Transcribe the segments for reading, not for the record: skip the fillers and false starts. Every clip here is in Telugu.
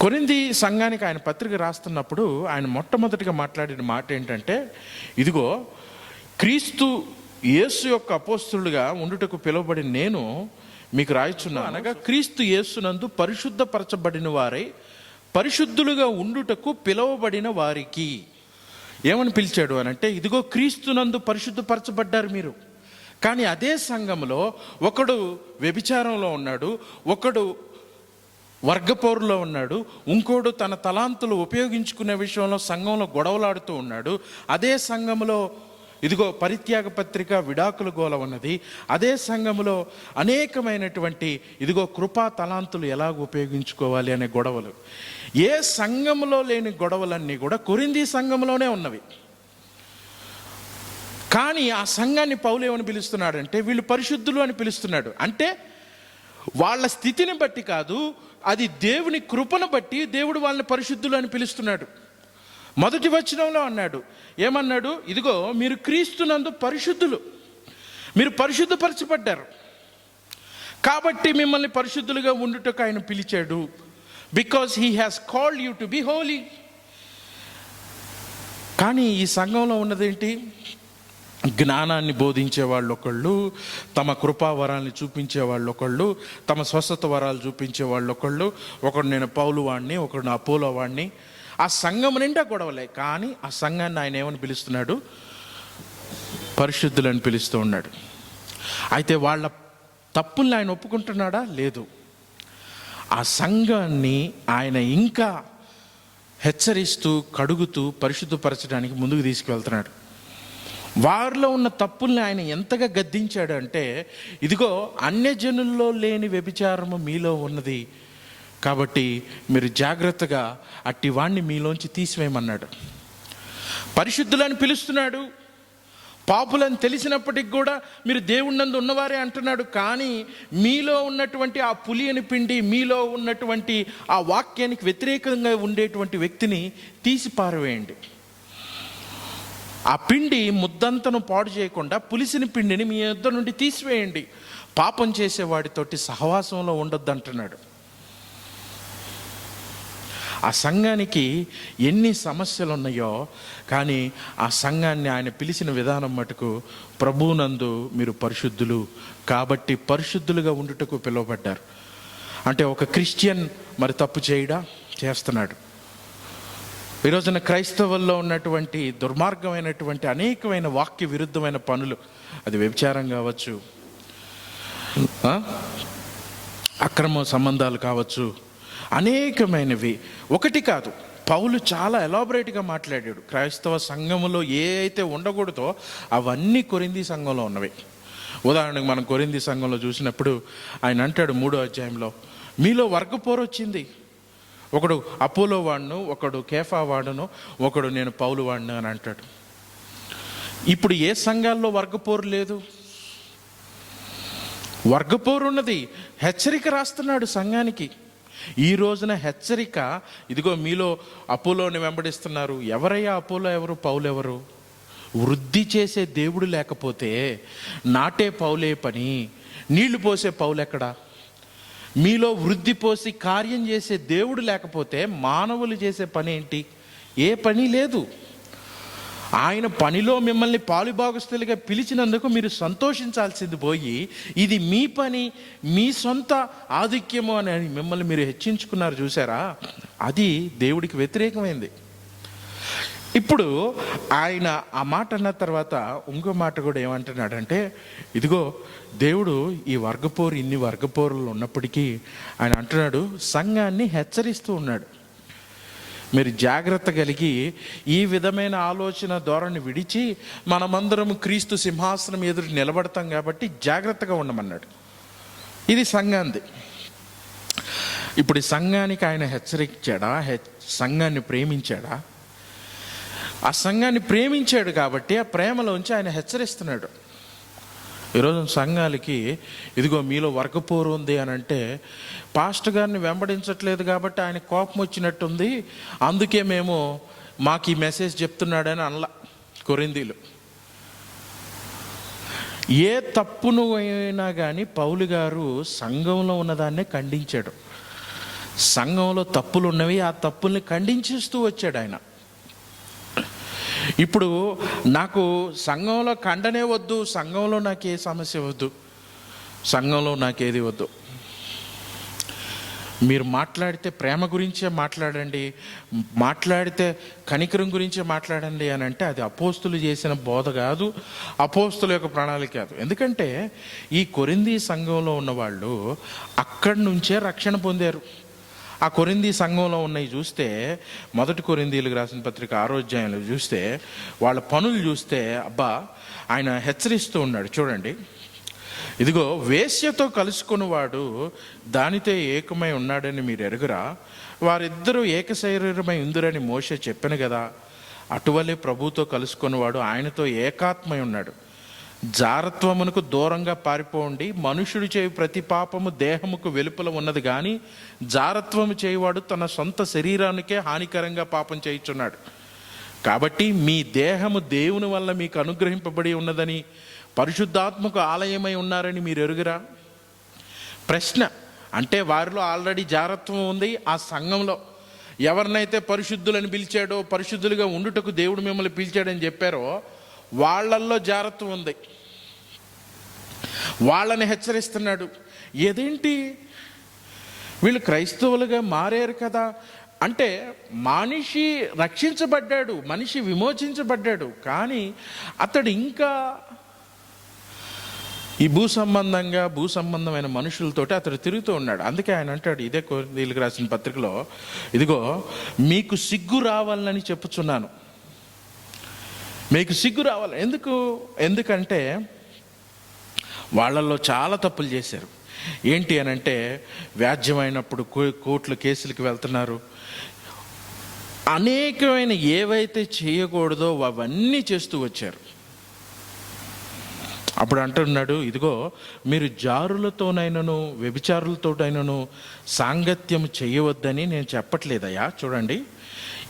కొరింథీ సంఘానికి ఆయన పత్రిక రాస్తున్నప్పుడు ఆయన మొట్టమొదటిగా మాట్లాడిన మాట ఏంటంటే, ఇదిగో క్రీస్తు యేసు యొక్క అపోస్తలుడుగా ఉండుటకు పిలువబడిన నేను మీకు రాయిచున్నాను. అనగా క్రీస్తు యేసునందు పరిశుద్ధపరచబడిన వారై పరిశుద్ధులుగా ఉండుటకు పిలువబడిన వారికి ఏమని పిలిచాడు అని అంటే, ఇదిగో క్రీస్తునందు పరిశుద్ధపరచబడ్డారు మీరు. కానీ అదే సంఘంలో ఒకడు వ్యభిచారంలో ఉన్నాడు, ఒకడు వర్గపోరులో ఉన్నాడు, ఇంకోడు తన తలాంతులు ఉపయోగించుకునే విషయంలో సంఘంలో గొడవలాడుతూ ఉన్నాడు. అదే సంఘంలో ఇదిగో పరిత్యాగ పత్రిక విడాకుల గోల ఉన్నది. అదే సంఘంలో అనేకమైనటువంటి ఇదిగో కృపా తలాంతులు ఎలాగ ఉపయోగించుకోవాలి అనే గొడవలు. ఏ సంఘంలో లేని గొడవలన్నీ కూడా కొరింథీ సంఘంలోనే ఉన్నవి. కానీ ఆ సంఘాన్ని పౌలు ఏమని పిలుస్తున్నాడంటే, వీళ్ళు పరిశుద్ధులు అని పిలుస్తున్నాడు. అంటే వాళ్ళ స్థితిని బట్టి కాదు, అది దేవుని కృపను బట్టి దేవుడు వాళ్ళని పరిశుద్ధులు అని పిలుస్తున్నాడు. మొదటి వచనంలో అన్నాడు, ఏమన్నాడు? ఇదిగో మీరు క్రీస్తునందు పరిశుద్ధులు, మీరు పరిశుద్ధపరచబడ్డారు కాబట్టి మిమ్మల్ని పరిశుద్ధులుగా ఉండుటకు ఆయన పిలిచాడు. Because he has called you to be Holi. కానీ ఈ సంఘంలో ఉన్నదేంటి? జ్ఞానాన్ని బోధించే వాళ్ళు ఒకళ్ళు, తమ కృపావరాల్ని చూపించే వాళ్ళు ఒకళ్ళు, తమ స్వస్థత వరాలు చూపించే వాళ్ళు ఒకళ్ళు, ఒకడు నేను పౌలు వాడిని, ఒకడు నా అపోలో వాడిని. ఆ సంఘం నిండా గొడవలే. కానీ ఆ సంఘాన్ని ఆయన ఏమని పిలుస్తున్నాడు? పరిశుద్ధులని పిలుస్తూ ఉన్నాడు. అయితే వాళ్ళ తప్పుల్ని ఆయన ఒప్పుకుంటున్నాడా? లేదు. ఆ సంఘాన్ని ఆయన ఇంకా హెచ్చరిస్తూ కడుగుతూ పరిశుద్ధపరచడానికి ముందుకు తీసుకువెళ్తున్నాడు. వారిలో ఉన్న తప్పుల్ని ఆయన ఎంతగా గద్దించాడు అంటే, ఇదిగో అన్యజనుల్లో లేని వ్యభిచారము మీలో ఉన్నది కాబట్టి మీరు జాగ్రత్తగా అట్టి వాణ్ణి మీలోంచి తీసివేయమన్నాడు. పరిశుద్ధులని పిలుస్తున్నాడు. పాపులని తెలిసినప్పటికి కూడా మీరు దేవుణ్ణందు ఉన్నవారే అంటున్నాడు. కానీ మీలో ఉన్నటువంటి ఆ పులియని పిండి, మీలో ఉన్నటువంటి ఆ వాక్యానికి వ్యతిరేకంగా ఉండేటువంటి వ్యక్తిని తీసి పారవేయండి. ఆ పిండి ముద్దంతను పాడు చేయకుండా పులిసిన పిండిని మీ యొద్ద నుండి తీసివేయండి. పాపం చేసేవాడితోటి సహవాసంలో ఉండొద్దు అంటున్నాడు. ఆ సంఘానికి ఎన్ని సమస్యలు ఉన్నాయో, కానీ ఆ సంఘాన్ని ఆయన పిలిచిన విధానం మటుకు, ప్రభువునందు మీరు పరిశుద్ధులు కాబట్టి పరిశుద్ధులుగా ఉండుటకు పిలువబడ్డారు. అంటే ఒక క్రిస్టియన్ మరి తప్పు చేయడా? చేస్తున్నాడు. ఈరోజున క్రైస్తవుల్లో ఉన్నటువంటి దుర్మార్గమైనటువంటి అనేకమైన వాక్య విరుద్ధమైన పనులు, అది వ్యభిచారం కావచ్చు, అక్రమ సంబంధాలు కావచ్చు, అనేకమైనవి. ఒకటి కాదు, పౌలు చాలా ఎలాబరేట్గా మాట్లాడాడు. క్రైస్తవ సంఘములో ఏ అయితే ఉండకూడదో అవన్నీ కొరింథీ సంఘంలో ఉన్నవి. ఉదాహరణకు మనం కొరింథీ సంఘంలో చూసినప్పుడు ఆయన అంటాడు 3వ అధ్యాయంలో, మీలో వర్గపోరు వచ్చింది. ఒకడు అపోలో వాడును, ఒకడు కేఫా వాడును, ఒకడు నేను పౌలు వాడును అని అంటాడు. ఇప్పుడు ఏ సంఘాల్లో వర్గపోరు లేదు? వర్గపోరు ఉన్నది. హెచ్చరిక రాస్తున్నాడు సంఘానికి. ఈ రోజున హెచ్చరిక, ఇదిగో మీలో అపోలోని వెంబడిస్తున్నారు. ఎవరయ్యా అపోలో ఎవరు? పౌలు ఎవరు? వృద్ధి చేసే దేవుడు లేకపోతే నాటే పౌలే పని, నీళ్లు పోసే పౌలు ఎక్కడా? మీలో వృద్ధి పోసి కార్యం చేసే దేవుడు లేకపోతే మానవులు చేసే పని ఏంటి? ఏ పని లేదు. ఆయన పనిలో మిమ్మల్ని పాలుభాగస్తులుగా పిలిచినందుకు మీరు సంతోషించాల్సింది పోయి, ఇది మీ పని, మీ సొంత ఆధిక్యము అని మిమ్మల్ని మీరు హెచ్చించుకున్నారు చూసారా? అది దేవుడికి వ్యతిరేకమైంది. ఇప్పుడు ఆయన ఆ మాట అన్న తర్వాత ఇంకో మాట కూడా ఏమంటున్నాడంటే, ఇదిగో దేవుడు ఈ వర్గపోరు, ఇన్ని వర్గపోరులు ఉన్నప్పటికీ ఆయన అంటున్నాడు, సంఘాన్ని హెచ్చరిస్తూ ఉన్నాడు. మీరు జాగ్రత్త కలిగి ఈ విధమైన ఆలోచన ధోరణి విడిచి, మనమందరం క్రీస్తు సింహాసనం ఎదురు నిలబడతాం కాబట్టి జాగ్రత్తగా ఉండమన్నాడు. ఇది సంఘాంది. ఇప్పుడు ఈ సంఘానికి ఆయన హెచ్చరించాడా? సంఘాన్ని ప్రేమించాడా? ఆ సంఘాన్ని ప్రేమించాడు కాబట్టి ఆ ప్రేమలోంచి ఆయన హెచ్చరిస్తున్నాడు. ఈరోజు సంఘాలకి ఇదిగో మీలో వర్గపోరు ఉంది అని అంటే, పాస్టర్ గారిని వెంబడించట్లేదు కాబట్టి ఆయన కోపం వచ్చినట్టుంది, అందుకే మేము మాకు ఈ మెసేజ్ చెప్తున్నాడని అనలా కొరింథీలు. ఏ తప్పును అయినా కానీ పౌలు గారు సంఘంలో ఉన్నదాన్నే ఖండించాడు. సంఘంలో తప్పులు ఉన్నవి, ఆ తప్పుల్ని ఖండించేస్తూ వచ్చాడు ఆయన. ఇప్పుడు నాకు సంఘంలో ఖండనే వద్దు, సంఘంలో నాకు ఏ సమస్య వద్దు, సంఘంలో నాకేది వద్దు. మీరు మాట్లాడితే ప్రేమ గురించే మాట్లాడండి, మాట్లాడితే కనికరం గురించే మాట్లాడండి అని అంటే అది అపోస్తులు చేసిన బోధ కాదు, అపోస్తుల యొక్క ప్రణాళిక కాదు. ఎందుకంటే ఈ కొరింథీ సంఘంలో ఉన్నవాళ్ళు అక్కడి నుంచే రక్షణ పొందారు. ఆ కొరింథీ సంఘంలో ఉన్నవి చూస్తే, మొదటి కొరింథీలకు రాసిన పత్రిక 6వ అధ్యాయంలో చూస్తే వాళ్ళ పనులు చూస్తే అబ్బా, ఆయన హెచ్చరిస్తూ ఉన్నాడు. చూడండి, ఇదిగో వేశ్యతో కలుసుకున్నవాడు దానితో ఏకమై ఉన్నాడని మీరు ఎరుగురా, వారిద్దరూ ఏక శరీరమై ఉందిరని మోషే చెప్పాను కదా, అటువలే ప్రభుతో కలుసుకున్నవాడు ఆయనతో ఏకాత్మై ఉన్నాడు. జారత్వమునకు దూరంగా పారిపోండి, మనుషుడు చేయు ప్రతి పాపము దేహముకు వెలుపల ఉన్నది కానీ జారత్వము చేయవాడు తన సొంత శరీరానికే హానికరంగా పాపం చేయుచున్నాడు. కాబట్టి మీ దేహము దేవుని వల్ల మీకు అనుగ్రహింపబడి ఉన్నదని, పరిశుద్ధాత్మకు ఆలయమై ఉన్నారని మీరు ఎరుగురా. ప్రశ్న అంటే వారిలో ఆల్రెడీ జారత్వం ఉంది. ఆ సంఘంలో ఎవరినైతే పరిశుద్ధులని పిలిచాడో, పరిశుద్ధులుగా ఉండుటకు దేవుడు మిమ్మల్ని పిలిచాడని చెప్పారో వాళ్ళల్లో జారత్వం ఉంది. వాళ్ళని హెచ్చరిస్తున్నాడు. ఏదేంటి వీళ్ళు క్రైస్తవులుగా మారారు కదా అంటే, మనిషి రక్షించబడ్డాడు, మనిషి విమోచించబడ్డాడు, కానీ అతడు ఇంకా ఈ భూసంబంధమైన మనుషులతోటి అతడు తిరుగుతూ ఉన్నాడు. అందుకే ఆయన అంటాడు ఇదే కొరింథీయులకు రాసిన పత్రికలో, ఇదిగో మీకు సిగ్గు రావాలని చెప్పుచున్నాను, మీకు సిగ్గు రావాలి. ఎందుకంటే వాళ్ళల్లో చాలా తప్పులు చేశారు. ఏంటి అని అంటే, వ్యాజ్యమైనప్పుడు కోర్టుల కేసులకు వెళ్తున్నారు, అనేకమైన ఏవైతే చేయకూడదో అవన్నీ చేస్తూ వచ్చారు. అప్పుడు అంటున్నాడు, ఇదిగో మీరు జారులతోనైనను వ్యభిచారులతోనైనను సాంగత్యం చేయవద్దని నేను చెప్పట్లేదయ్యా. చూడండి,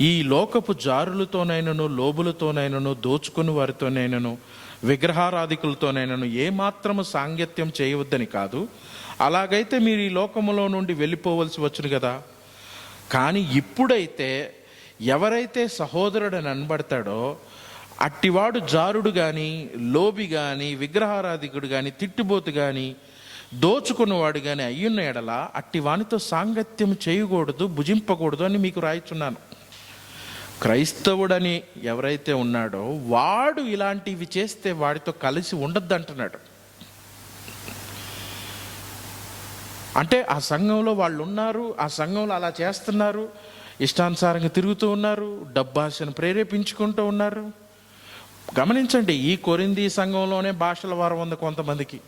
ఈ లోకపు జారులతోనైనను లోబులతోనైనను దోచుకుని వారితోనైనను విగ్రహారాధికులతోనైనను ఏమాత్రము సాంగత్యం చేయవద్దని కాదు, అలాగైతే మీరు ఈ లోకములో నుండి వెళ్ళిపోవలసి వచ్చును కదా. కానీ ఇప్పుడైతే ఎవరైతే సహోదరుడని అనబడతాడో అట్టివాడు జారుడు కానీ, లోబి కానీ, విగ్రహారాధికుడు కానీ, తిట్టుబోతు కానీ, దోచుకున్నవాడు కానీ అయ్యున్న ఎడల అట్టి వానితో సాంగత్యం చేయకూడదు, భుజింపకూడదు అని మీకు రాయిచున్నాను. క్రైస్తవుడని ఎవరైతే ఉన్నాడో వాడు ఇలాంటివి చేస్తే వాడితో కలిసి ఉండద్దు అంటున్నాడు. అంటే ఆ సంఘంలో వాళ్ళు ఉన్నారు, ఆ సంఘంలో అలా చేస్తున్నారు, ఇష్టానుసారంగా తిరుగుతూ ఉన్నారు, డబ్బాశను ప్రేరేపించుకుంటూ ఉన్నారు. గమనించండి, ఈ కొరింథీ సంఘంలోనే భాషల వరం ఉంది కొంతమందికి,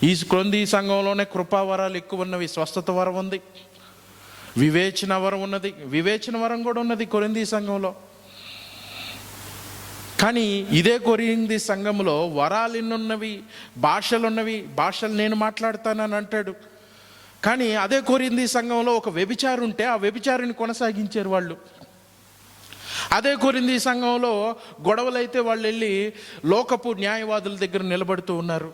ఈ కొరింథీ సంఘంలోనే కృపావరాలు ఎక్కువ ఉన్నవి, స్వస్థత వరం ఉంది, వివేచన వరం ఉన్నది, వివేచన వరం కూడా ఉన్నది కొరింథీ సంఘంలో. కానీ ఇదే కొరింథీ సంఘంలో వరాలు ఎన్నున్నవి, భాషలున్నవి, భాషలు నేను మాట్లాడతానని అంటాడు. కానీ అదే కొరింథీ సంఘంలో ఒక వ్యభిచారి ఉంటే ఆ వ్యభిచారిని కొనసాగించారు వాళ్ళు. అదే కొరింథీ సంఘంలో గొడవలైతే వాళ్ళు వెళ్ళి లోకపు న్యాయవాదుల దగ్గర నిలబడుతూ ఉన్నారు.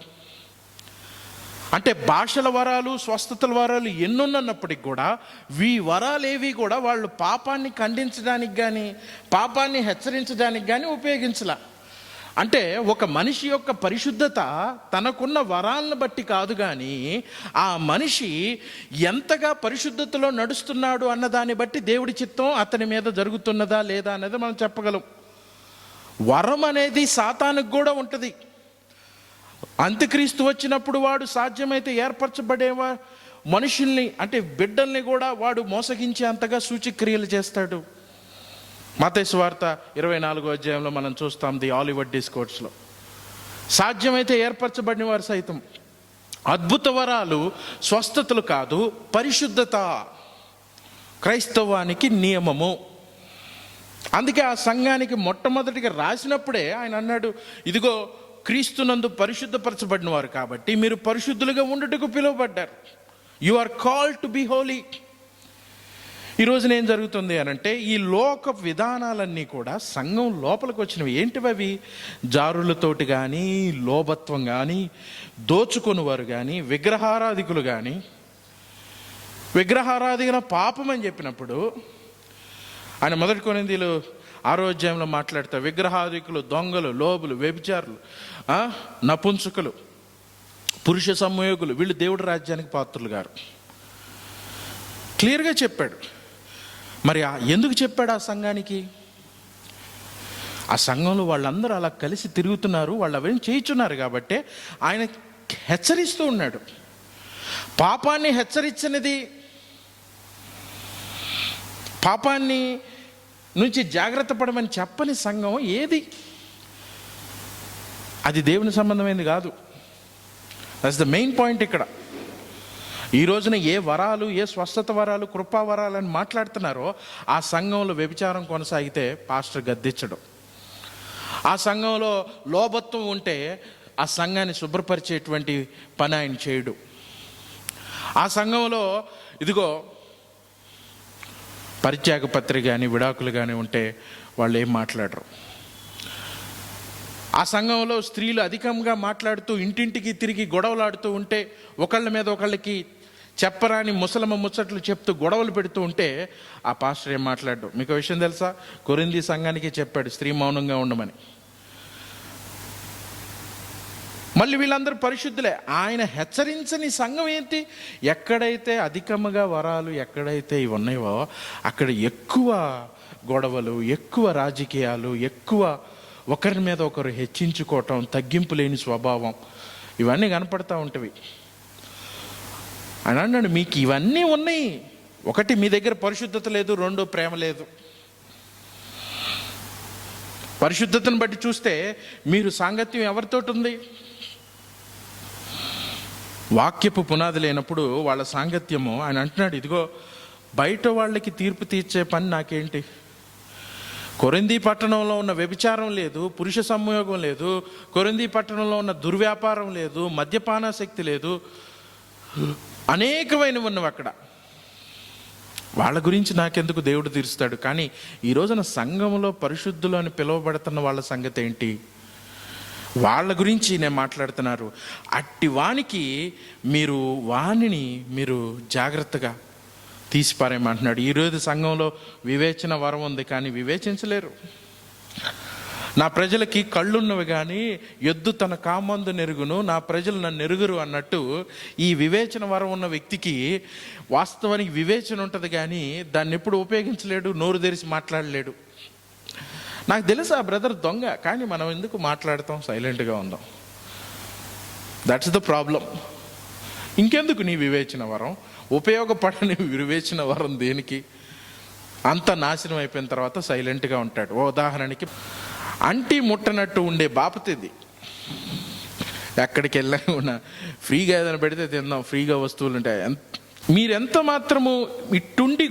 అంటే భాషల వరాలు, స్వస్థతల వరాలు ఎన్నున్నప్పటికి కూడా ఈ వరాలేవి కూడా వాళ్ళు పాపాన్ని ఖండించడానికి కానీ, పాపాన్ని హెచ్చరించడానికి కానీ ఉపయోగించలా. అంటే ఒక మనిషి యొక్క పరిశుద్ధత తనకున్న వరాలను బట్టి కాదు, కానీ ఆ మనిషి ఎంతగా పరిశుద్ధతలో నడుస్తున్నాడు అన్నదాన్ని బట్టి దేవుడి చిత్తం అతని మీద జరుగుతున్నదా లేదా అనేది మనం చెప్పగలం. వరం అనేది సాతానుకు కూడా ఉంటుంది. అంత్యక్రీస్తు వచ్చినప్పుడు వాడు సాధ్యమైతే ఏర్పరచబడేవా మనుషుల్ని, అంటే బిడ్డల్ని కూడా వాడు మోసగించే అంతగా సూచక్రియలు చేస్తాడు. మత్తయి సువార్త 24వ అధ్యాయంలో మనం చూస్తాం, ది ఆలివర్ డిస్కోర్స్లో సాధ్యమైతే ఏర్పరచబడిన వారు సైతం. అద్భుత వరాలు, స్వస్థతలు కాదు, పరిశుద్ధత క్రైస్తవానికి నియమము. అందుకే ఆ సంఘానికి మొట్టమొదటిగా రాసినప్పుడే ఆయన అన్నాడు, ఇదిగో క్రీస్తునందు పరిశుద్ధపరచబడిన వారు కాబట్టి మీరు పరిశుద్ధులుగా ఉండుటకు పిలువబడ్డారు. You are called to be holy. ఈరోజున ఏం జరుగుతుంది అని అంటే, ఈ లోక విధానాలన్నీ కూడా సంఘం లోపలికి వచ్చినవి. ఏంటివి అవి? జారులతోటి కానీ, లోభత్వం కానీ, దోచుకుని వారు కానీ, విగ్రహారాధికులు కానీ, విగ్రహారాధన పాపం అని చెప్పినప్పుడు ఆయన 1 కొరింథీయులు 6వ అధ్యాయంలో మాట్లాడతారు. విగ్రహారాధికులు, దొంగలు, లోబులు, వ్యభిచారులు, నపుంసకులు, పురుష సంయోగులు, వీళ్ళు దేవుడి రాజ్యానికి పాత్రులు గారు. క్లియర్గా చెప్పాడు. మరి ఎందుకు చెప్పాడు ఆ సంఘానికి? ఆ సంఘంలో వాళ్ళందరూ అలా కలిసి తిరుగుతున్నారు, వాళ్ళు అవన్నీ చేయించున్నారు కాబట్టి ఆయన హెచ్చరిస్తూ ఉన్నాడు. పాపాన్ని హెచ్చరించినది, పాపాన్ని నుంచి జాగ్రత్త పడమని చెప్పని సంఘం ఏది? అది దేవుని సంబంధమైనది కాదు. దట్స్ ద మెయిన్ పాయింట్ ఇక్కడ. ఈ రోజున ఏ వరాలు, ఏ స్వస్థత వరాలు, కృపా వరాలు అని మాట్లాడుతున్నారో ఆ సంఘంలో వ్యభిచారం కొనసాగితే పాస్టర్ గద్దించడం, ఆ సంఘంలో లోబత్వం ఉంటే ఆ సంఘాన్ని శుభ్రపరిచేటువంటి పని ఆయన చేయడు, ఆ సంఘంలో ఇదిగో పరిత్యాగ పత్రిక కానీ విడాకులు కానీ ఉంటే వాళ్ళు ఏం మాట్లాడరు, ఆ సంఘంలో స్త్రీలు అధికంగా మాట్లాడుతూ ఇంటింటికి తిరిగి గొడవలాడుతూ ఉంటే, ఒకళ్ళ మీద ఒకళ్ళకి చెప్పరాని ముసలమ్మ ముచ్చట్లు చెప్తూ గొడవలు పెడుతూ ఉంటే ఆ పాస్టర్ ఏం మాట్లాడు? మీకు విషయం తెలుసా? కొరింథీ సంఘానికి చెప్పాడు స్త్రీ మౌనంగా ఉండమని. మళ్ళీ వీళ్ళందరూ పరిశుద్ధులే. ఆయన హెచ్చరించని సంఘం ఏంటి? ఎక్కడైతే అధికముగా వరాలు, ఎక్కడైతే ఇవి ఉన్నాయో అక్కడ ఎక్కువ గొడవలు, ఎక్కువ రాజకీయాలు, ఎక్కువ ఒకరి మీద ఒకరు హెచ్చించుకోవటం, తగ్గింపు లేని స్వభావం, ఇవన్నీ కనపడతా ఉంటవి. అని అన్నాడు, మీకు ఇవన్నీ ఉన్నాయి. ఒకటి, మీ దగ్గర పరిశుద్ధత లేదు. 2, ప్రేమ లేదు. పరిశుద్ధతను బట్టి చూస్తే మీరు సాంగత్యం ఎవరితోటి ఉంది? వాక్యపు పునాది లేనప్పుడు వాళ్ళ సాంగత్యము, ఆయన అంటున్నాడు, ఇదిగో బయట వాళ్ళకి తీర్పు తీర్చే పని నాకేంటి? కొరింథీ పట్టణంలో ఉన్న వ్యభిచారం లేదు, పురుష సంయోగం లేదు, కొరింథీ పట్టణంలో ఉన్న దుర్వ్యాపారం లేదు, మద్యపానాసక్తి లేదు, అనేకమైనవి ఉన్నవి అక్కడ. వాళ్ళ గురించి నాకెందుకు దేవుడు తీరుస్తాడు? కానీ ఈ రోజున సంఘంలో పరిశుద్ధులు అని పిలువబడుతున్న వాళ్ళ సంగతి ఏంటి? వాళ్ళ గురించి నేను మాట్లాడుతున్నారు. అట్టి వానికి మీరు వాణిని మీరు జాగ్రత్తగా తీసిపారేమంటున్నాడు. ఈరోజు సంఘంలో వివేచన వరం ఉంది, కానీ వివేచించలేరు. నా ప్రజలకి కళ్ళున్నవి కానీ ఎద్దు తన కామందు నెరుగును, నా ప్రజలు నన్ను ఎరుగురు అన్నట్టు ఈ వివేచన వరం ఉన్న వ్యక్తికి వాస్తవానికి వివేచన ఉంటుంది కానీ దాన్ని ఎప్పుడు ఉపయోగించలేడు, నోరు తెరిచి మాట్లాడలేడు. నాకు తెలుసు ఆ బ్రదర్ దొంగ, కానీ మనం ఎందుకు మాట్లాడతాం? సైలెంట్గా ఉందాం. That's the problem. ఇంకెందుకు నీ వివేచన వరం? ఉపయోగపడని వివేచన వరం దేనికి? అంత నాశనం అయిపోయిన తర్వాత సైలెంట్గా ఉంటాడు. ఉదాహరణకి అంటి ముట్టనట్టు ఉండే బాపతిది. ఎక్కడికి వెళ్ళకుండా ఫ్రీగా ఏదైనా పెడితే తిందాం, ఫ్రీగా వస్తువులు ఉంటాయి. మీరెంత మాత్రము ఇట్లుండి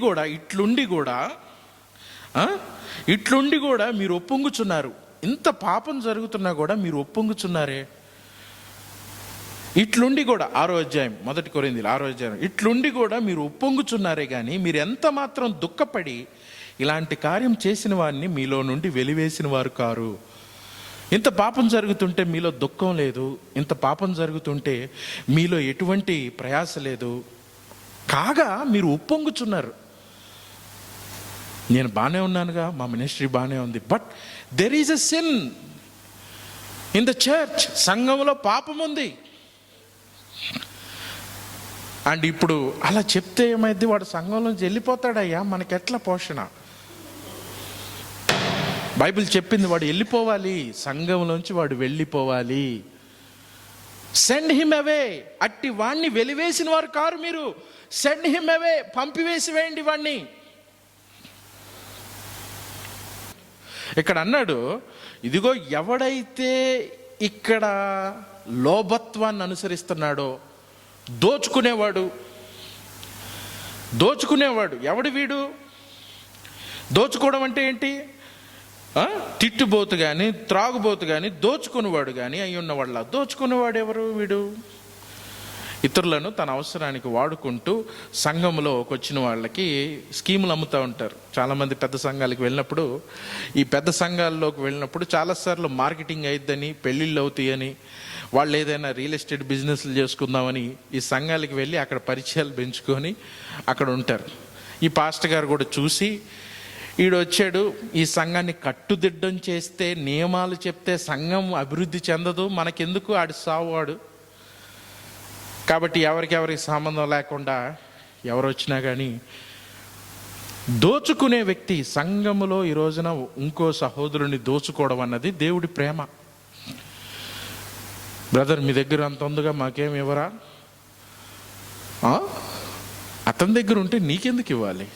కూడా మీరు ఒప్పొంగుచున్నారు. ఇంత పాపం జరుగుతున్నా కూడా మీరు ఒప్పొంగుచున్నారే. ఇట్లుండి కూడా 6వ అధ్యాయం 1 కొరింథీయులు 6వ అధ్యాయం, ఇట్లుండి కూడా మీరు ఒప్పొంగుచున్నారే కానీ మీరు ఎంత మాత్రం దుఃఖపడి ఇలాంటి కార్యం చేసిన వారిని మీలో నుండి వెలివేసిన వారు కారు. ఇంత పాపం జరుగుతుంటే మీలో దుఃఖం లేదు, ఇంత పాపం జరుగుతుంటే మీలో ఎటువంటి ప్రయాస లేదు, కాగా మీరు ఉప్పొంగుచున్నారు. నేను బాగానే ఉన్నానుగా, మా మినిస్ట్రీ బాగానే ఉంది, but there is a sin in the church. సంఘంలో పాపం ఉంది. అండ్ ఇప్పుడు అలా చెప్తే ఏమైంది? వాడు సంఘంలోంచి వెళ్ళిపోతాడయ్యా. మనకెట్లా పోషణ? బైబిల్ చెప్పింది వాడు వెళ్ళిపోవాలి, సంఘంలోంచి వాడు వెళ్ళిపోవాలి. Send him away. అట్టి వాణ్ణి వెలివేసిన వారు కారు మీరు. సెండ్ హిమ్ అవే, పంపివేసి వేయండి వాణ్ణి. ఇక్కడ అన్నాడు, ఇదిగో ఎవడైతే ఇక్కడ లోభత్వాన్ని అనుసరిస్తున్నాడో, దోచుకునేవాడు ఎవడు? వీడు దోచుకోవడం అంటే ఏంటి? తిట్టుబోతు కానీ, త్రాగుబోతు కానీ, దోచుకునేవాడు కానీ అయి ఉన్నవాళ్ళ. దోచుకునేవాడు ఎవరు? వీడు. ఇతరులను తన అవసరానికి వాడుకుంటూ సంఘంలోకి వచ్చిన వాళ్ళకి స్కీములు అమ్ముతూ ఉంటారు. చాలామంది పెద్ద సంఘాలకు వెళ్ళినప్పుడు, ఈ పెద్ద సంఘాల్లోకి వెళ్ళినప్పుడు చాలాసార్లు మార్కెటింగ్ అయిద్దని, పెళ్ళిళ్ళు అవుతాయని, వాళ్ళు ఏదైనా రియల్ ఎస్టేట్ బిజినెస్లు చేసుకుందామని ఈ సంఘాలకు వెళ్ళి అక్కడ పరిచయాలు పెంచుకొని అక్కడ ఉంటారు. ఈ పాస్టర్ గారు కూడా చూసి, ఈడు వచ్చాడు, ఈ సంఘాన్ని కట్టుదిడ్డం చేస్తే, నియమాలు చెప్తే సంఘం అభివృద్ధి చెందదు, మనకెందుకు, ఆడి సావువాడు, కాబట్టి ఎవరికి సంబంధం లేకుండా ఎవరు వచ్చినా కానీ దోచుకునే వ్యక్తి సంఘములో ఈ రోజున ఇంకో సహోదరుని దోచుకోవడం అన్నది దేవుడి ప్రేమ. బ్రదర్, మీ దగ్గర అంత ఉందిగా, మాకేం ఇవ్వరా? అతని దగ్గర ఉంటే నీకెందుకు ఇవ్వాలి?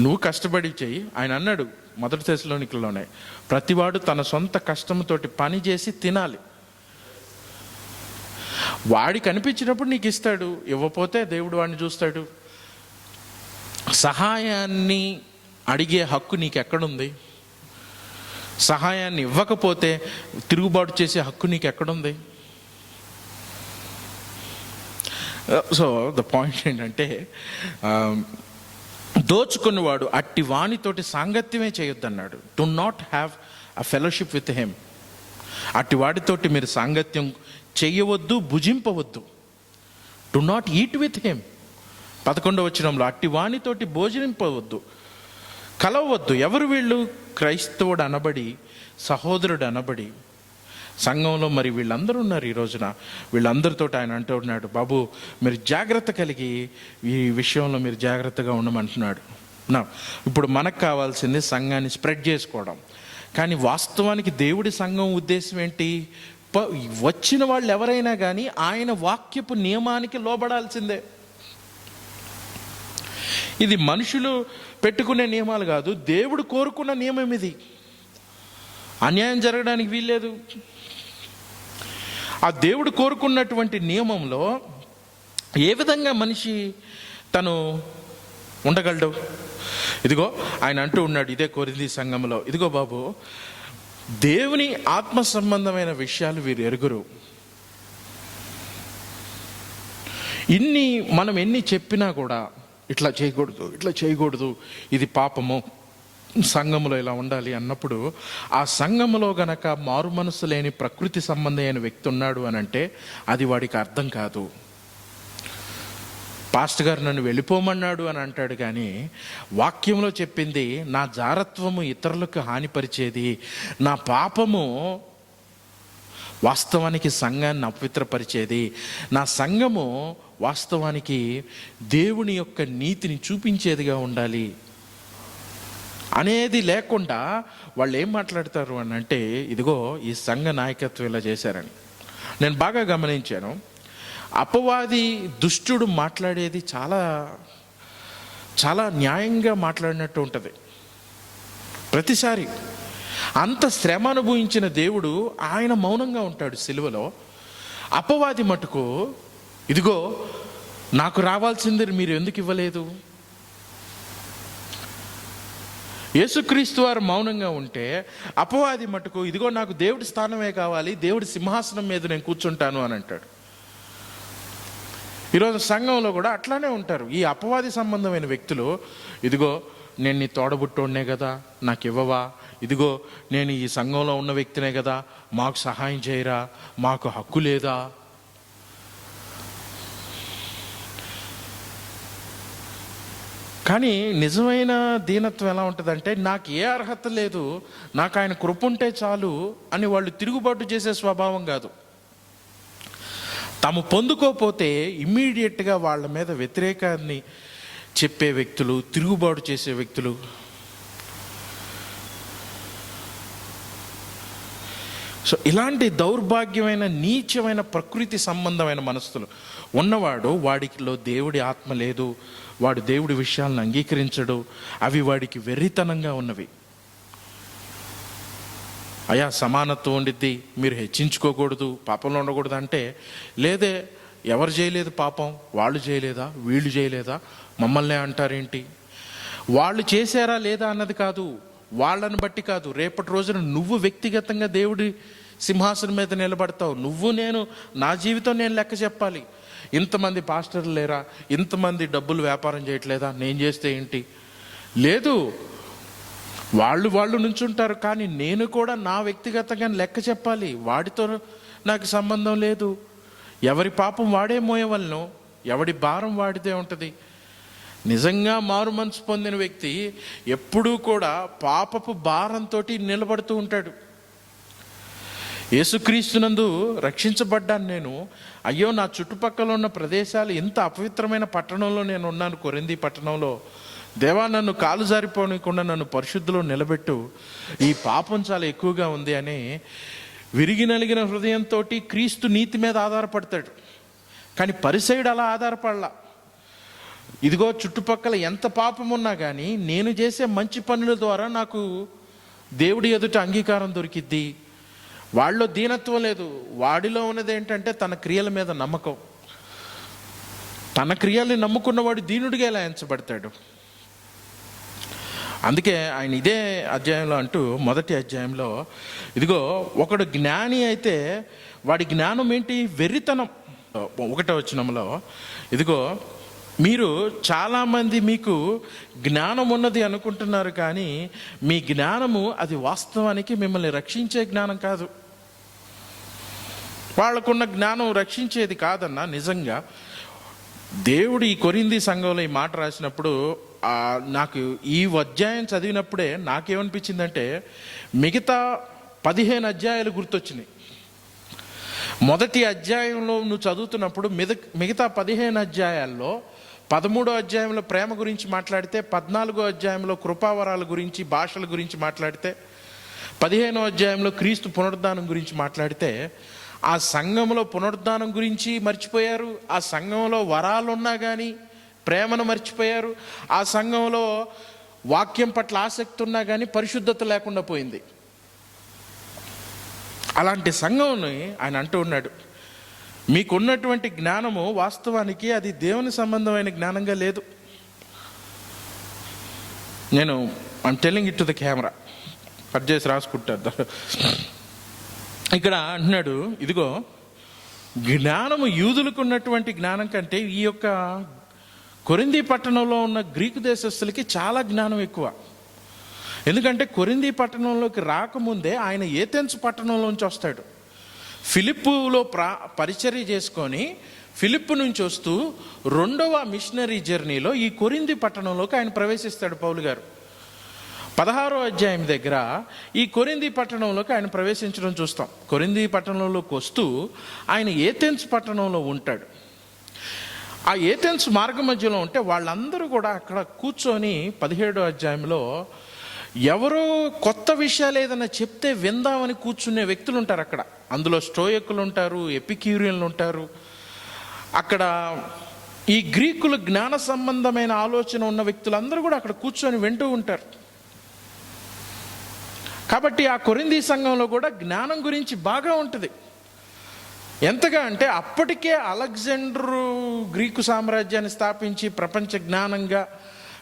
నువ్వు కష్టపడి చెయ్యి. ఆయన అన్నాడు మొదటి తెస్సలోనికల్లోనే, ప్రతివాడు తన సొంత కష్టంతోటి పని చేసి తినాలి. వాడికి అనిపించినప్పుడు నీకు ఇస్తాడు, ఇవ్వపోతే దేవుడు వాడిని చూస్తాడు. సహాయాన్ని అడిగే హక్కు నీకు ఎక్కడుంది? సహాయాన్ని ఇవ్వకపోతే తిరుగుబాటు చేసే హక్కు నీకు ఎక్కడుంది? సో ద పాయింట్ ఏంటంటే, దోచుకున్నవాడు అట్టి వానితోటి సాంగత్యమే చేయొద్దన్నాడు. Do not have a fellowship with him. అట్టి వాడితోటి మీరు సాంగత్యం చెయ్యవద్దు, భుజింపవద్దు. Do not eat with him. 11వ వచనంలో అట్టి వానితోటి భోజనింపవద్దు, కలవద్దు. ఎవరు వీళ్ళు? క్రైస్తవుడు అనబడి, సహోదరుడు అనబడి సంఘంలో మరి వీళ్ళందరూ ఉన్నారు ఈ రోజున. వీళ్ళందరితో ఆయన అంటూ ఉన్నాడు, బాబు మీరు జాగ్రత్త కలిగి ఈ విషయంలో మీరు జాగ్రత్తగా ఉండమంటున్నాడు. ఇప్పుడు మనకు కావాల్సింది సంఘాన్ని స్ప్రెడ్ చేసుకోవడం. కానీ వాస్తవానికి దేవుడి సంఘం ఉద్దేశం ఏంటి? వచ్చిన వాళ్ళు ఎవరైనా కానీ ఆయన వాక్యపు నియమానికి లోబడాల్సిందే. ఇది మనుషులు పెట్టుకునే నియమాలు కాదు, దేవుడు కోరుకున్న నియమం ఇది. అన్యాయం జరగడానికి వీల్లేదు. ఆ దేవుడు కోరుకున్నటువంటి నియమంలో ఏ విధంగా మనిషి తను ఉండగలడు? ఇదిగో ఆయన అంటూ ఉన్నాడు ఇదే కొరింథీ సంఘంలో, ఇదిగో బాబు, దేవుని ఆత్మ సంబంధమైన విషయాలు వీరు ఎరుగురు. మనం ఎన్ని చెప్పినా కూడా ఇట్లా చేయకూడదు, ఇది పాపము, సంఘములో ఇలా ఉండాలి అన్నప్పుడు, ఆ సంఘములో గనక మారు మనసు లేని ప్రకృతి సంబంధమైన వ్యక్తి ఉన్నాడు అని అంటే అది వాడికి అర్థం కాదు. పాస్టర్ గారు నన్ను వెళ్ళిపోమన్నాడు అని అంటాడు, కానీ వాక్యంలో చెప్పింది నా జారత్వము ఇతరులకు హానిపరిచేది, నా పాపము వాస్తవానికి సంఘాన్ని అపవిత్రపరిచేది, నా సంఘము వాస్తవానికి దేవుని యొక్క నీతిని చూపించేదిగా ఉండాలి అనేది లేకుండా వాళ్ళు ఏం మాట్లాడతారు అని అంటే, ఇదిగో ఈ సంఘ నాయకత్వం ఇలా చేశారని. నేను బాగా గమనించాను, అపవాది దుష్టుడు మాట్లాడేది చాలా చాలా న్యాయంగా మాట్లాడినట్టు ఉంటుంది ప్రతిసారి. అంత శ్రమ అనుభవించిన దేవుడు ఆయన మౌనంగా ఉంటాడు సిలువలో. అపవాది మటుకు, ఇదిగో నాకు రావాల్సింది మీరు ఎందుకు ఇవ్వలేదు? యేసుక్రీస్తు వారు మౌనంగా ఉంటే అపవాది మటుకు, ఇదిగో నాకు దేవుడి స్థానమే కావాలి, దేవుడి సింహాసనం మీద నేను కూర్చుంటాను అని అంటాడు. ఈరోజు సంఘంలో కూడా అట్లానే ఉంటారు ఈ అపవాది సంబంధమైన వ్యక్తులు. ఇదిగో నేను నీ తోడబుట్టోడ్నే కదా, నాకు ఇవ్వవా? ఇదిగో నేను ఈ సంఘంలో ఉన్న వ్యక్తినే కదా, మాకు సహాయం చేయరా, మాకు హక్కు లేదా? కానీ నిజమైన దీనత్వం ఎలా ఉంటుందంటే, నాకు ఏ అర్హత లేదు, నాకు ఆయన కృప ఉంటే చాలు అని వాళ్ళు తిరుగుబాటు చేసే స్వభావం కాదు. తాము పొందుకోపోతే ఇమ్మీడియట్గా వాళ్ళ మీద వ్యతిరేకాన్ని చెప్పే వ్యక్తులు, తిరుగుబాటు చేసే వ్యక్తులు. సో ఇలాంటి దౌర్భాగ్యమైన నీచమైన ప్రకృతి సంబంధమైన మనస్సులు ఉన్నవాడు, వాడికిలో దేవుడి ఆత్మ లేదు, వాడు దేవుడి విషయాలను అంగీకరించడు, అవి వాడికి వెర్రితనంగా ఉన్నవి. అయా సమానత్వం ఉండిద్ది, మీరు హెచ్చించుకోకూడదు, పాపంలో ఉండకూడదు అంటే, లేదే ఎవరు చేయలేదు పాపం, వాళ్ళు చేయలేదా, వీళ్ళు చేయలేదా, మమ్మల్ని అంటారేంటి? వాళ్ళు చేశారా లేదా అన్నది కాదు, వాళ్ళని బట్టి కాదు. రేపటి రోజున నువ్వు వ్యక్తిగతంగా దేవుడి సింహాసనం మీద నిలబడతావు. నువ్వు నేను, నా జీవితం నేను లెక్క చెప్పాలి. ఇంతమంది పాస్టర్లు లేరా, ఇంతమంది డబ్బులు వ్యాపారం చేయట్లేదా, నేను చేస్తే ఏంటి? లేదు, వాళ్ళు నుంచుంటారు, కానీ నేను కూడా నా వ్యక్తిగతంగా లెక్క చెప్పాలి. వాడితో నాకు సంబంధం లేదు. ఎవరి పాపం వాడే మోయవలను, ఎవడి భారం వాడితే ఉంటుంది. నిజంగా మారు మనసు పొందిన వ్యక్తి ఎప్పుడూ కూడా పాపపు భారంతో నిలబడుతూ ఉంటాడు. యేసుక్రీస్తునందు రక్షించబడ్డాను నేను. అయ్యో, నా చుట్టుపక్కల ఉన్న ప్రదేశాలు ఇంత అపవిత్రమైన పట్టణంలో నేను ఉన్నాను, కొరింథీ పట్టణంలో. దేవా, నన్ను కాలు జారిపోనికుండా నన్ను పరిశుద్ధిలో నిలబెట్టు, ఈ పాపం చాలా ఎక్కువగా ఉంది అని విరిగి నలిగిన హృదయంతో క్రీస్తు నీతి మీద ఆధారపడతాడు. కానీ పరిసయుడు అలా ఆధారపడలా. ఇదిగో చుట్టుపక్కల ఎంత పాపం ఉన్నా కానీ నేను చేసే మంచి పనుల ద్వారా నాకు దేవుడి ఎదుట అంగీకారం దొరికిద్ది. వాళ్ళలో దీనత్వం లేదు. వాడిలో ఉన్నది ఏంటంటే తన క్రియల మీద నమ్మకం. తన క్రియల్ని నమ్ముకున్నవాడు దీనుడిగా ఎలా ఎంచబడతాడు? అందుకే ఆయన ఇదే అధ్యాయంలో అంటూ, మొదటి అధ్యాయంలో, ఇదిగో ఒకడు జ్ఞాని అయితే వాడి జ్ఞానం ఏంటి? వెర్రితనం. 1వ వచనంలో, ఇదిగో మీరు చాలామంది మీకు జ్ఞానం ఉన్నది అనుకుంటున్నారు, కానీ మీ జ్ఞానము అది వాస్తవానికి మిమ్మల్ని రక్షించే జ్ఞానం కాదు. వాళ్ళకున్న జ్ఞానం రక్షించేది కాదన్నా. నిజంగా దేవుడు ఈ కొరింథీ సంఘంలో ఈ మాట రాసినప్పుడు నాకు ఈ అధ్యాయం చదివినప్పుడే నాకేమనిపించిందంటే, మిగతా 15 అధ్యాయాలు గుర్తొచ్చినాయి. మొదటి అధ్యాయంలో నువ్వు చదువుతున్నప్పుడు మిగతా 15 అధ్యాయాల్లో 13వ అధ్యాయంలో ప్రేమ గురించి మాట్లాడితే, 14వ అధ్యాయంలో కృపావరాల గురించి, భాషల గురించి మాట్లాడితే, 15వ అధ్యాయంలో క్రీస్తు పునరుద్ధానం గురించి మాట్లాడితే, ఆ సంఘంలో పునరుద్ధానం గురించి మర్చిపోయారు. ఆ సంఘంలో వరాలు ఉన్నా కానీ ప్రేమను మర్చిపోయారు. ఆ సంఘంలో వాక్యం పట్ల ఆసక్తి ఉన్నా కానీ పరిశుద్ధత లేకుండా పోయింది. అలాంటి సంఘంని ఆయన అంటూ ఉన్నాడు, మీకున్నటువంటి జ్ఞానము వాస్తవానికి అది దేవుని సంబంధమైన జ్ఞానంగా లేదు. I'm telling it to the camera, cut చేసి రాసుకుంటారు. ఇక్కడ అంటున్నాడు, ఇదిగో జ్ఞానము యూదులకు ఉన్నటువంటి జ్ఞానం కంటే ఈ యొక్క కొరింథీ పట్టణంలో ఉన్న గ్రీకు దేశస్తులకి చాలా జ్ఞానం ఎక్కువ. ఎందుకంటే కొరింథీ పట్టణంలోకి రాకముందే ఆయన ఏథెన్స్ పట్టణంలోంచి వస్తాడు. ఫిలిప్పులో పరిచర్య చేసుకొని ఫిలిప్పు నుంచి వస్తూ 2వ మిషనరీ జర్నీలో ఈ కొరింథీ పట్టణంలోకి ఆయన ప్రవేశిస్తాడు పౌలు గారు. 16వ అధ్యాయం దగ్గర ఈ కొరింథీ పట్టణంలోకి ఆయన ప్రవేశించడం చూస్తాం. కొరింథీ పట్టణంలోకి వస్తూ ఆయన ఏథెన్స్ పట్టణంలో ఉంటాడు. ఆ ఏథెన్స్ మార్గ మధ్యలో ఉంటే వాళ్ళందరూ కూడా అక్కడ కూర్చొని 17వ అధ్యాయంలో ఎవరో కొత్త విషయాలు ఏదైనా చెప్తే విందామని కూర్చునే వ్యక్తులు ఉంటారు అక్కడ. అందులో స్టోయకులు ఉంటారు, ఎపిక్యూరియన్లు ఉంటారు. అక్కడ ఈ గ్రీకులు జ్ఞాన సంబంధమైన ఆలోచన ఉన్న వ్యక్తులందరూ కూడా అక్కడ కూర్చొని వింటూ ఉంటారు. కాబట్టి ఆ కొరింథీ సంఘంలో కూడా జ్ఞానం గురించి బాగా ఉంటుంది. ఎంతగా అంటే అప్పటికే అలెగ్జాండరు గ్రీకు సామ్రాజ్యాన్ని స్థాపించి ప్రపంచ జ్ఞానంగా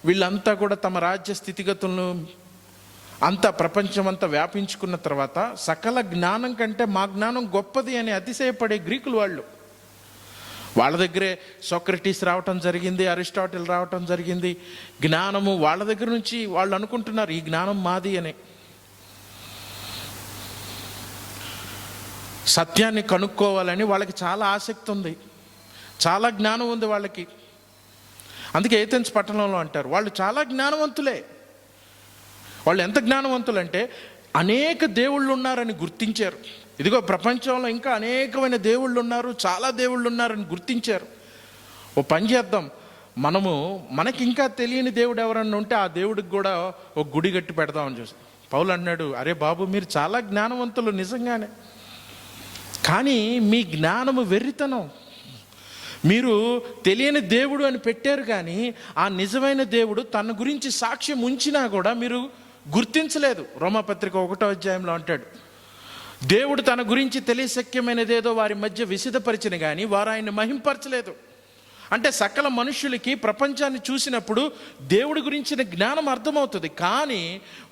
వీళ్ళంతా కూడా తమ రాజ్య స్థితిగతులను అంతా ప్రపంచం అంతా వ్యాపించుకున్న తర్వాత సకల జ్ఞానం కంటే మా జ్ఞానం గొప్పది అని అతిశయపడే గ్రీకులు వాళ్ళ దగ్గరే సోక్రటీస్ రావటం జరిగింది, అరిస్టాటిల్ రావటం జరిగింది. జ్ఞానము వాళ్ళ దగ్గర నుంచి వాళ్ళు అనుకుంటున్నారు ఈ జ్ఞానం మాది అని. సత్యాన్ని కనుక్కోవాలని వాళ్ళకి చాలా ఆసక్తి ఉంది, చాలా జ్ఞానం ఉంది వాళ్ళకి. అందుకే ఏథెన్స్ పట్టణంలో అంటారు వాళ్ళు చాలా జ్ఞానవంతులే. వాళ్ళు ఎంత జ్ఞానవంతులంటే అనేక దేవుళ్ళు ఉన్నారని గుర్తించారు. ఇదిగో ప్రపంచంలో ఇంకా అనేకమైన దేవుళ్ళు ఉన్నారు, చాలా దేవుళ్ళు ఉన్నారని గుర్తించారు. ఓ పని చేద్దాం, మనకి ఇంకా తెలియని దేవుడు ఎవరన్నా ఉంటే ఆ దేవుడికి కూడా ఒక గుడి కట్టి పెడదామని చూసి పౌలు అన్నాడు, అరే బాబు మీరు చాలా జ్ఞానవంతులు నిజంగానే, కానీ మీ జ్ఞానము వెర్రితనం. మీరు తెలియని దేవుడు అని పెట్టారు, కానీ ఆ నిజమైన దేవుడు తన గురించి సాక్ష్యం ఉంచినా కూడా మీరు గుర్తించలేదు. రోమాపత్రిక 1వ అధ్యాయంలో అంటాడు, దేవుడు తన గురించి తెలియశక్యమైనదేదో వారి మధ్య విసిదపరిచిన కానీ వారు ఆయన్ని మహింపరచలేదు. అంటే సకల మనుషులకి ప్రపంచాన్ని చూసినప్పుడు దేవుడి గురించిన జ్ఞానం అర్థమవుతుంది, కానీ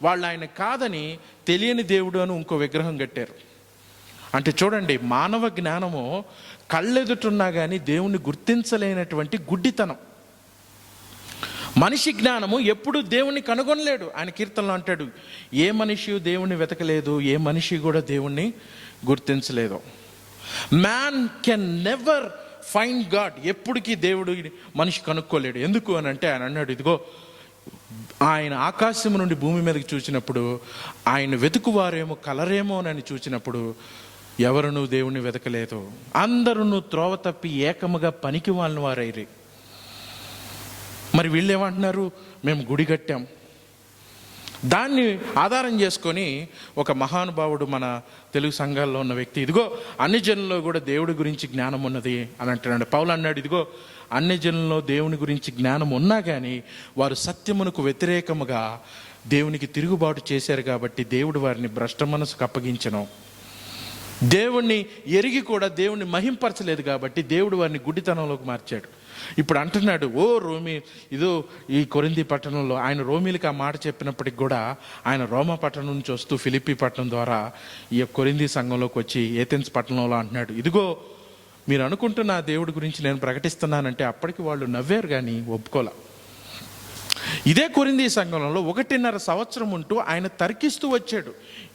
వాళ్ళు ఆయన కాదని తెలియని దేవుడు అని ఇంకో విగ్రహం కట్టారు. అంటే చూడండి, మానవ జ్ఞానము కళ్ళెదుటున్నా కానీ దేవుణ్ణి గుర్తించలేనటువంటి గుడ్డితనం. మనిషి జ్ఞానము ఎప్పుడు దేవుణ్ణి కనుగొనలేడు. ఆయన కీర్తనలో అంటాడు, ఏ మనిషి దేవుణ్ణి వెతకలేదు, ఏ మనిషి కూడా దేవుణ్ణి గుర్తించలేదు. Man can never find God. ఎప్పటికీ దేవుడు మనిషి కనుక్కోలేడు. ఎందుకు అని అంటే ఆయన అన్నాడు, ఇదిగో ఆయన ఆకాశం నుండి భూమి మీదకి చూసినప్పుడు ఆయన వెతుకువారేమో కలరేమో అని చూసినప్పుడు ఎవరునూ దేవుణ్ణి వెతకలేదు, అందరూ త్రోవ తప్పి ఏకముగా పనికి వాళ్ళని వారైరి. మరి వీళ్ళు ఏమంటున్నారు, మేము గుడి కట్టాం. దాన్ని ఆధారం చేసుకొని ఒక మహానుభావుడు మన తెలుగు సంఘాల్లో ఉన్న వ్యక్తి, ఇదిగో అన్ని జనుల్లో కూడా దేవుడి గురించి జ్ఞానం ఉన్నది అని అంటున్నాడు. పౌలు అన్నాడు, ఇదిగో అన్ని జనుల్లో దేవుని గురించి జ్ఞానం ఉన్నా కానీ వారు సత్యమునకు వ్యతిరేకముగా దేవునికి తిరుగుబాటు చేశారు కాబట్టి దేవుడు వారిని భ్రష్ట మనసుకు అప్పగించను. దేవుణ్ణి ఎరిగి కూడా దేవుణ్ణి మహింపరచలేదు కాబట్టి దేవుడు వారిని గుడ్డితనంలోకి మార్చాడు. ఇప్పుడు అంటున్నాడు, ఓ రోమి, ఇదో ఈ కొరింథీ పట్టణంలో ఆయన రోమీలకు ఆ మాట చెప్పినప్పటికి కూడా ఆయన రోమా పట్టణం నుంచి వస్తూ ఫిలిప్పీ పట్టణం ద్వారా ఈ కొరింథీ సంఘంలోకి వచ్చి ఏథెన్స్ పట్టణంలో అంటున్నాడు, ఇదిగో మీరు అనుకుంటున్న ఆ దేవుడి గురించి నేను ప్రకటిస్తున్నానంటే అప్పటికి వాళ్ళు నవ్వారు కానీ ఒప్పుకోలే. ఇదే కొరింథీ సంఘంలో 1.5 సంవత్సరం ఉంటూ ఆయన తర్కిస్తూ వచ్చాడు.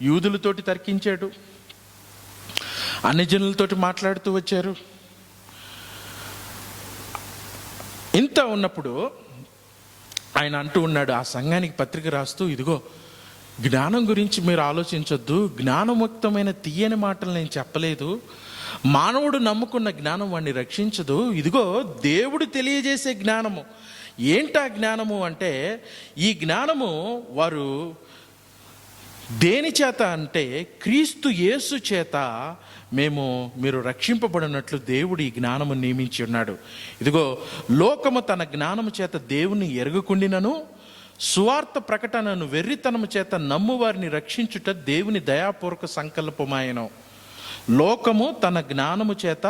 యూదులతోటి తర్కించాడు, అన్ని జనులతోటి మాట్లాడుతూ వచ్చారు. ఇంత ఉన్నప్పుడు ఆయన అంటూ ఉన్నాడు, ఆ సంఘానికి పత్రిక రాస్తూ, ఇదిగో జ్ఞానం గురించి మీరు ఆలోచించొద్దు, జ్ఞానముక్తమైన తీయని మాటలు నేను చెప్పలేదు, మానవుడు నమ్ముకున్న జ్ఞానం వాడిని రక్షించదు, ఇదిగో దేవుడు తెలియజేసే జ్ఞానము. ఏంటా జ్ఞానము అంటే, ఈ జ్ఞానము వారు దేని చేత అంటే క్రీస్తు యేసు చేత మీరు రక్షింపబడినట్లు దేవుడు ఈ జ్ఞానము నియమించి ఉన్నాడు. ఇదిగో లోకము తన జ్ఞానము చేత దేవుని ఎరగకుండినను సువార్త ప్రకటనను వెర్రితనము చేత నమ్ము వారిని రక్షించుట దేవుని దయాపూర్వక సంకల్పమాయను. లోకము తన జ్ఞానము చేత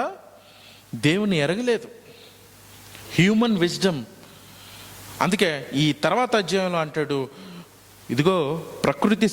దేవుని ఎరగలేదు, హ్యూమన్ విజ్డమ్. అందుకే ఈ తర్వాత అధ్యాయంలో అంటాడు, ఇదిగో ప్రకృతి